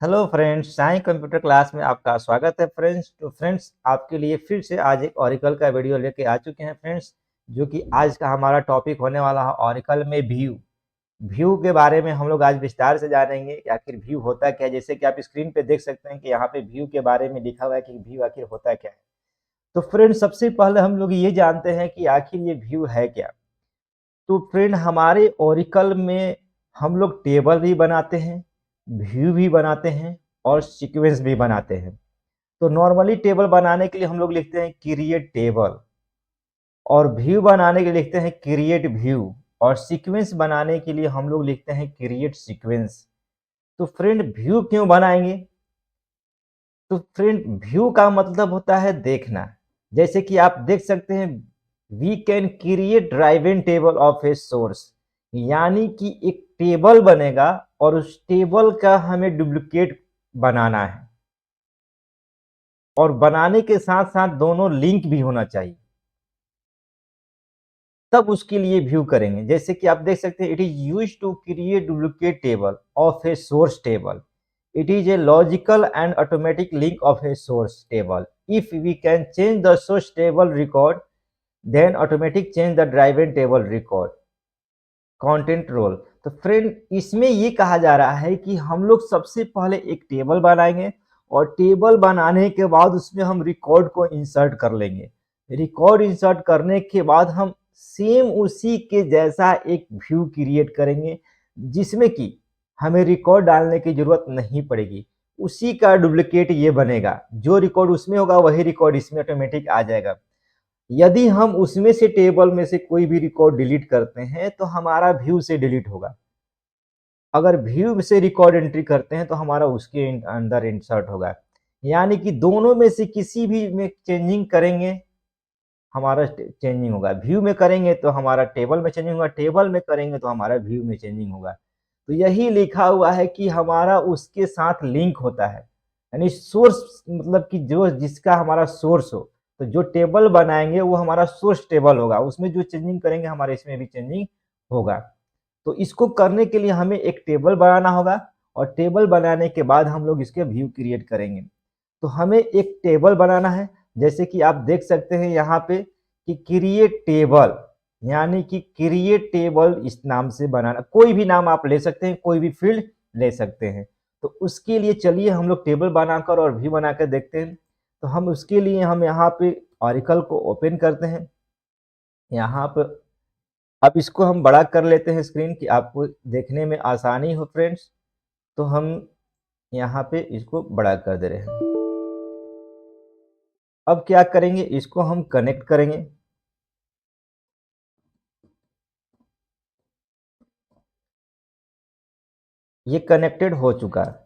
Hello friends, Sai computer class में आपका स्वागत है फ्रेंड्स। तो फ्रेंड्स, आपके लिए फिर से आज एक ओरेकल का वीडियो लेके आ चुके हैं फ्रेंड्स, जो कि आज का हमारा टॉपिक होने वाला है ओरेकल में व्यू। व्यू के बारे में हम लोग आज विस्तार से जानेंगे कि आखिर व्यू होता क्या है। जैसे कि आप स्क्रीन पे देख सकते हैं कि यहाँ पे व्यू के बारे में लिखा हुआ है कि व्यू आखिर होता क्या है। तो फ्रेंड्स, सबसे पहले हम लोग ये जानते हैं कि आखिर ये व्यू है क्या। तो फ्रेंड, हमारे ओरेकल में हम लोग टेबल भी बनाते हैं, व्यू भी बनाते हैं और सीक्वेंस भी बनाते हैं। तो नॉर्मली टेबल बनाने के लिए हम लोग लिखते हैं क्रिएट टेबल, और व्यू बनाने के लिए लिखते हैं क्रिएट व्यू, और सीक्वेंस बनाने के लिए हम लोग लिखते हैं क्रिएट सीक्वेंस। तो फ्रेंड, व्यू क्यों बनाएंगे? तो फ्रेंड, व्यू का मतलब होता है देखना। जैसे कि आप देख सकते हैं, we can create driven table of a source, यानी कि एक टेबल बनेगा और उस टेबल का हमें डुप्लीकेट बनाना है, और बनाने के साथ साथ दोनों लिंक भी होना चाहिए, तब उसके लिए व्यू करेंगे। जैसे कि आप देख सकते हैं, it is use to create duplicate table of a source table. It is a logical and automatic link of a source table. If we can change the source table record, then automatic change the driven table record content roll. तो friend, इसमें ये कहा जा रहा है कि हम लोग सबसे पहले एक टेबल बनाएंगे, और टेबल बनाने के बाद उसमें हम रिकॉर्ड को इंसर्ट कर लेंगे। रिकॉर्ड इंसर्ट करने के बाद हम सेम उसी के जैसा एक व्यू क्रिएट करेंगे, जिसमें कि हमें रिकॉर्ड डालने की जरूरत नहीं पड़ेगी। उसी का डुप्लीकेट ये बनेगा, जो रिकॉर्ड उसमें होगा वही रिकॉर्ड इसमें ऑटोमेटिक आ जाएगा। यदि हम उसमें से टेबल में से कोई भी रिकॉर्ड डिलीट करते हैं तो हमारा व्यू से डिलीट होगा। अगर व्यू से रिकॉर्ड एंट्री करते हैं तो हमारा उसके अंदर इंसर्ट होगा। यानी कि दोनों में से किसी भी में चेंजिंग करेंगे, हमारा चेंजिंग होगा। व्यू में करेंगे तो हमारा टेबल में चेंजिंग होगा, टेबल में करेंगे तो हमारा व्यू में चेंजिंग होगा। तो यही लिखा हुआ है कि हमारा उसके साथ लिंक होता है, यानी सोर्स, मतलब कि जो जिसका हमारा सोर्स हो। तो जो टेबल बनाएंगे वो हमारा सोर्स टेबल होगा, उसमें जो चेंजिंग करेंगे हमारे इसमें भी चेंजिंग होगा। तो इसको करने के लिए हमें एक टेबल बनाना होगा, और टेबल बनाने के बाद हम लोग इसके व्यू क्रिएट करेंगे। तो हमें एक टेबल बनाना है। जैसे कि आप देख सकते हैं यहाँ पे कि क्रिएट टेबल, यानी कि क्रिएट टेबल इस नाम से बनाना। कोई भी नाम आप ले सकते हैं, कोई भी फील्ड ले सकते हैं। तो उसके लिए चलिए हम लोग टेबल बनाकर और व्यू बनाकर देखते हैं। तो हम उसके लिए हम यहाँ पे ऑरिकल को ओपन करते हैं। यहाँ पे अब इसको हम बड़ा कर लेते हैं स्क्रीन, की आपको देखने में आसानी हो फ्रेंड्स। तो हम यहाँ पे इसको बड़ा कर दे रहे हैं। अब क्या करेंगे, इसको हम कनेक्ट करेंगे। ये कनेक्टेड हो चुका है।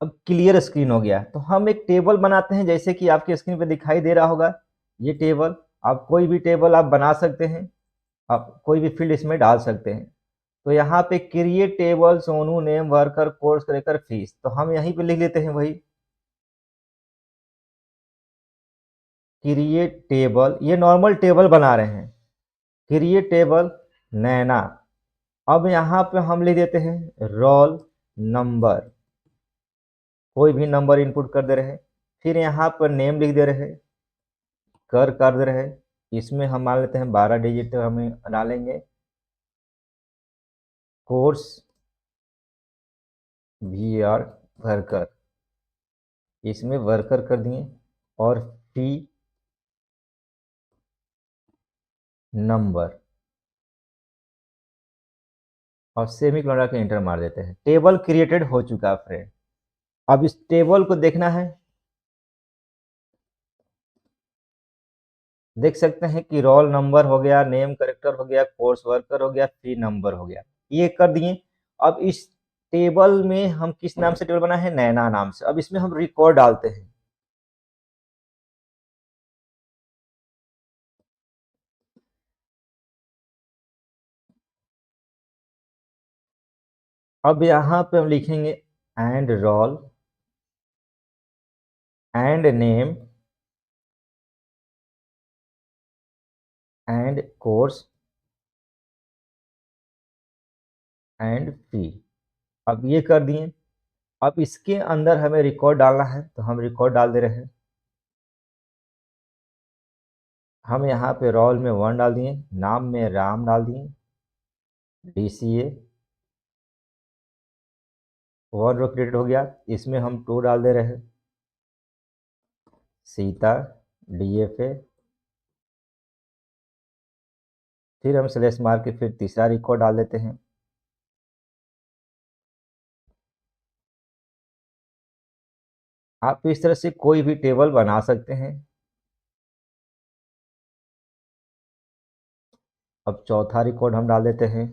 अब क्लियर स्क्रीन हो गया। तो हम एक टेबल बनाते हैं, जैसे कि आपके स्क्रीन पे दिखाई दे रहा होगा। ये टेबल, आप कोई भी टेबल आप बना सकते हैं, आप कोई भी फील्ड इसमें डाल सकते हैं। तो यहाँ पे create table Sonu name worker course character fees, तो हम यहीं पे लिख लेते हैं वही क्रिएट टेबल। ये नॉर्मल टेबल बना रहे हैं, क्रिएट टेबल नैना। अब यहाँ पे हम लिख देते हैं रोल नंबर, कोई भी नंबर इनपुट कर दे रहे हैं। फिर यहाँ पर नेम लिख दे रहे हैं, कर दे रहे हैं। इसमें हम मान लेते हैं 12 डिजिट हमें डालेंगे। कोर्स वी आर वर्कर, इसमें वर्कर कर दिए, और फी नंबर, और सेमी कोलन के इंटर मार देते हैं। टेबल क्रिएटेड हो चुका है फ्रेंड। अब इस टेबल को देखना है। देख सकते हैं कि रोल नंबर हो गया, नेम करेक्टर हो गया, कोर्स वर्कर हो गया, फी नंबर हो गया, ये कर दिए। अब इस टेबल में हम किस नाम से टेबल बना है, नैना नाम से। अब इसमें हम रिकॉर्ड डालते हैं। अब यहाँ पे हम लिखेंगे and roll and name and course and fee. अब ये कर दिए। अब इसके अंदर हमें रिकॉर्ड डालना है तो हम रिकॉर्ड डाल दे रहे हैं। हम यहाँ पे रोल में 1 डाल दिए, नाम में राम डाल दिए, DCA 1 रो क्रिएट हो गया। इसमें हम 2 डाल दे रहे हैं, सीता DFA। फिर हम स्लैश मार के फिर तीसरा रिकॉर्ड डाल देते हैं। आप इस तरह से कोई भी टेबल बना सकते हैं। अब चौथा रिकॉर्ड हम डाल देते हैं।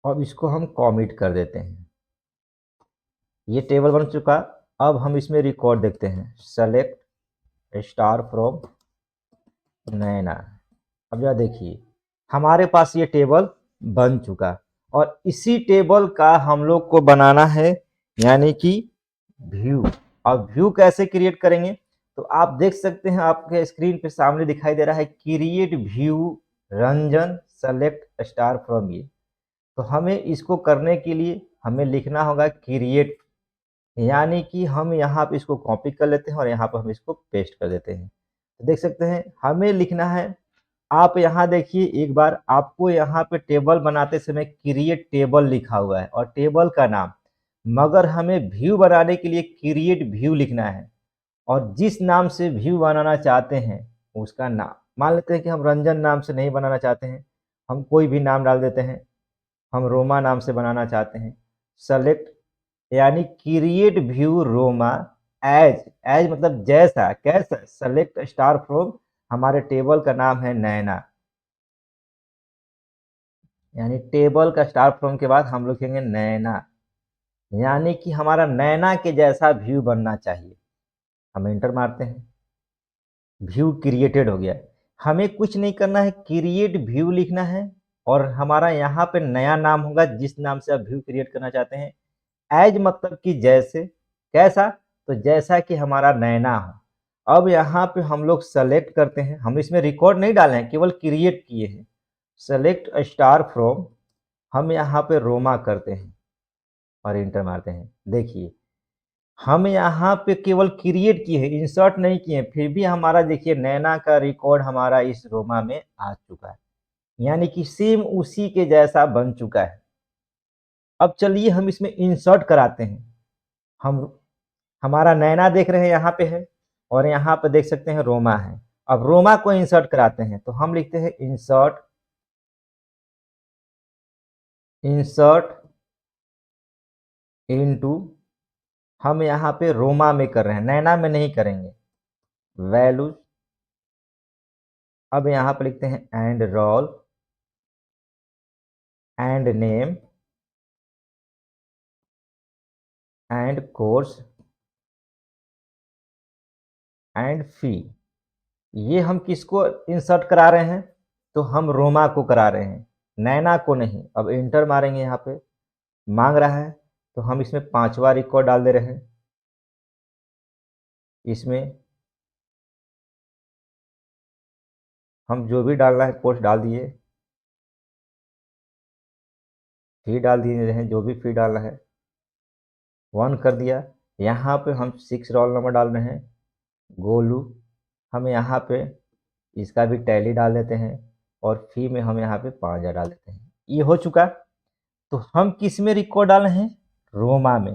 अब इसको हम कमिट कर देते हैं। ये टेबल बन चुका। अब हम इसमें रिकॉर्ड देखते हैं, सेलेक्ट स्टार फ्रॉम नैना। अब यह देखिए हमारे पास ये टेबल बन चुका और इसी टेबल का हम लोग को बनाना है यानी कि व्यू। अब व्यू कैसे क्रिएट करेंगे तो आप देख सकते हैं, आपके स्क्रीन पे सामने दिखाई दे रहा है create view Ranjan select star from ये। तो हमें इसको करने के लिए हमें लिखना होगा क्रिएट, यानी कि हम यहाँ पे इसको कॉपी कर लेते हैं और यहाँ पर हम इसको पेस्ट कर देते हैं। तो देख सकते हैं हमें लिखना है, आप यहाँ देखिए एक बार, आपको यहाँ पे टेबल बनाते समय क्रिएट टेबल लिखा हुआ है और टेबल का नाम, मगर हमें व्यू बनाने के लिए क्रिएट व्यू लिखना है और जिस नाम से व्यू बनाना चाहते हैं उसका नाम, मान लेते हैं कि हम रंजन नाम से नहीं बनाना चाहते हैं, हम कोई भी नाम डाल देते हैं, हम रोमा नाम से बनाना चाहते हैं। सेलेक्ट यानी create view Roma as, as मतलब जैसा कैसा, सेलेक्ट स्टार फ्रॉम, हमारे टेबल का नाम है नैना, यानी टेबल का स्टार फ्रॉम के बाद हम लोग लिखेंगे नैना, यानी कि हमारा नैना के जैसा व्यू बनना चाहिए। हम एंटर मारते हैं, व्यू क्रिएटेड हो गया। हमें कुछ नहीं करना है, क्रिएट व्यू लिखना है और हमारा यहाँ पे नया नाम होगा जिस नाम से आप व्यू क्रिएट करना चाहते हैं। एज मतलब कि जैसे, कैसा, तो जैसा कि हमारा नैना हो। अब यहाँ पे हम लोग सेलेक्ट करते हैं, हम इसमें रिकॉर्ड नहीं डाले हैं, केवल क्रिएट किए हैं। सेलेक्ट स्टार फ्रॉम, हम यहाँ पे रोमा करते हैं और इंटर मारते हैं। देखिए हम यहाँ पे केवल क्रिएट किए हैं, इंसर्ट नहीं किए हैं, फिर भी हमारा देखिए नैना का रिकॉर्ड हमारा इस रोमा में आ चुका है, यानी कि सेम उसी के जैसा बन चुका है। अब चलिए हम इसमें इंसर्ट कराते हैं। हम हमारा नैना देख रहे हैं यहाँ पे है और यहाँ पे देख सकते हैं रोमा है। अब रोमा को इंसर्ट कराते हैं तो हम लिखते हैं इंसर्ट, इंसर्ट इनटू, हम यहाँ पे रोमा में कर रहे हैं, नैना में नहीं करेंगे, वैल्यूज। अब यहाँ पे लिखते हैं and roll and name and course and fee. ये हम किसको इंसर्ट करा रहे हैं तो हम रोमा को करा रहे हैं, नैना को नहीं। अब इंटर मारेंगे, यहाँ पे मांग रहा है तो हम इसमें 5वां रिकॉर्ड डाल दे रहे हैं। इसमें हम जो भी डालना है कोर्स डाल दिए, फी डाल दिए हैं, जो भी फी डालना है 1 कर दिया। यहाँ पे हम 6 रोल नंबर डाल रहे हैं, गोलू। हम यहाँ पे इसका भी टैली डाल देते हैं और फी में हम यहाँ पे 5000 डाल देते हैं। ये हो चुका। तो हम किस में रिकॉर्ड डाल रहे हैं, रोमा में।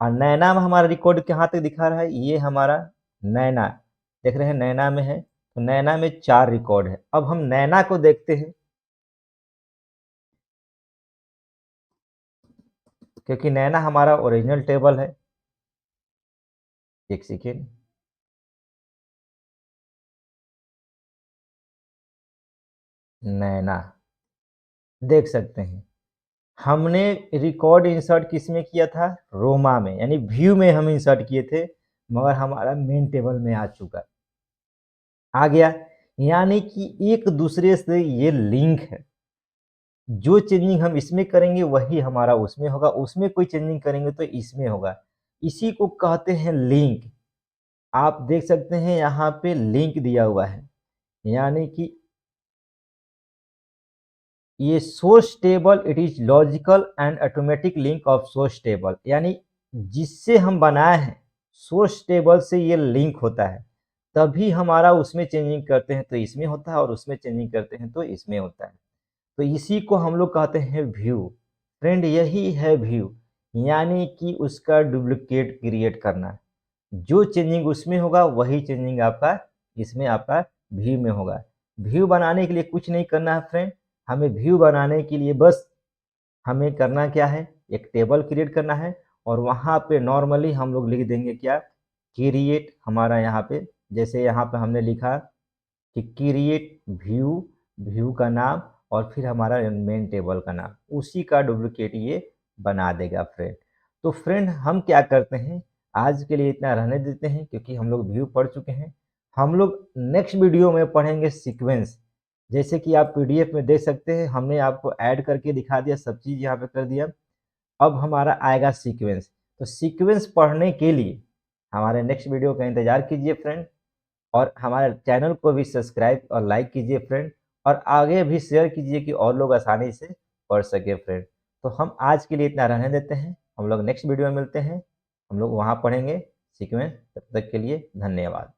और नैना में हमारा रिकॉर्ड कहाँ तक दिखा रहा है, ये हमारा नैना, देख रहे हैं नैना में है, तो नैना में 4 रिकॉर्ड है। अब हम नैना को देखते हैं, क्योंकि नैना हमारा ओरिजिनल टेबल है। एक सेकेंड, नैना देख सकते हैं हमने रिकॉर्ड इंसर्ट किस में किया था, रोमा में, यानी व्यू में हम इंसर्ट किए थे, मगर हमारा मेन टेबल में आ चुका, आ गया। यानी कि एक दूसरे से ये लिंक है। जो चेंजिंग हम इसमें करेंगे वही हमारा उसमें होगा, उसमें कोई चेंजिंग करेंगे तो इसमें होगा। इसी को कहते हैं लिंक। आप देख सकते हैं यहाँ पे लिंक दिया हुआ है, यानी कि ये source table it is logical and automatic link of source table, यानी जिससे हम बनाए हैं सोर्स टेबल से ये लिंक होता है, तभी हमारा उसमें चेंजिंग करते हैं तो इसमें होता है और उसमें चेंजिंग करते हैं तो इसमें होता है। तो इसी को हम लोग कहते हैं व्यू। फ्रेंड यही है व्यू, यानी कि उसका डुप्लीकेट क्रिएट करना। जो चेंजिंग उसमें होगा वही चेंजिंग आपका इसमें आपका व्यू में होगा। व्यू बनाने के लिए कुछ नहीं करना है फ्रेंड, हमें व्यू बनाने के लिए बस हमें करना क्या है, एक टेबल क्रिएट करना है और वहाँ पे नॉर्मली हम लोग लिख देंगे क्या, क्रिएट। हमारा यहाँ पे जैसे यहाँ पे हमने लिखा कि क्रिएट व्यू, व्यू का नाम और फिर हमारा मेन टेबल का नाम, उसी का डुप्लीकेट ये बना देगा फ्रेंड। तो फ्रेंड हम क्या करते हैं, आज के लिए इतना रहने देते हैं क्योंकि हम लोग व्यू पढ़ चुके हैं। हम लोग नेक्स्ट वीडियो में पढ़ेंगे सीक्वेंस। जैसे कि आप पीडीएफ में देख सकते हैं, हमने आपको ऐड करके दिखा दिया, सब चीज़ यहाँ पे कर दिया। अब हमारा आएगा सीक्वेंस। तो सीक्वेंस पढ़ने के लिए हमारे नेक्स्ट वीडियो का इंतजार कीजिए फ्रेंड, और हमारे चैनल को भी सब्सक्राइब और लाइक कीजिए फ्रेंड, और आगे भी शेयर कीजिए कि और लोग आसानी से पढ़ सके फ्रेंड। तो हम आज के लिए इतना रहने देते हैं, हम लोग नेक्स्ट वीडियो में मिलते हैं, हम लोग वहाँ पढ़ेंगे सीक्वेंस। तब तक के लिए धन्यवाद।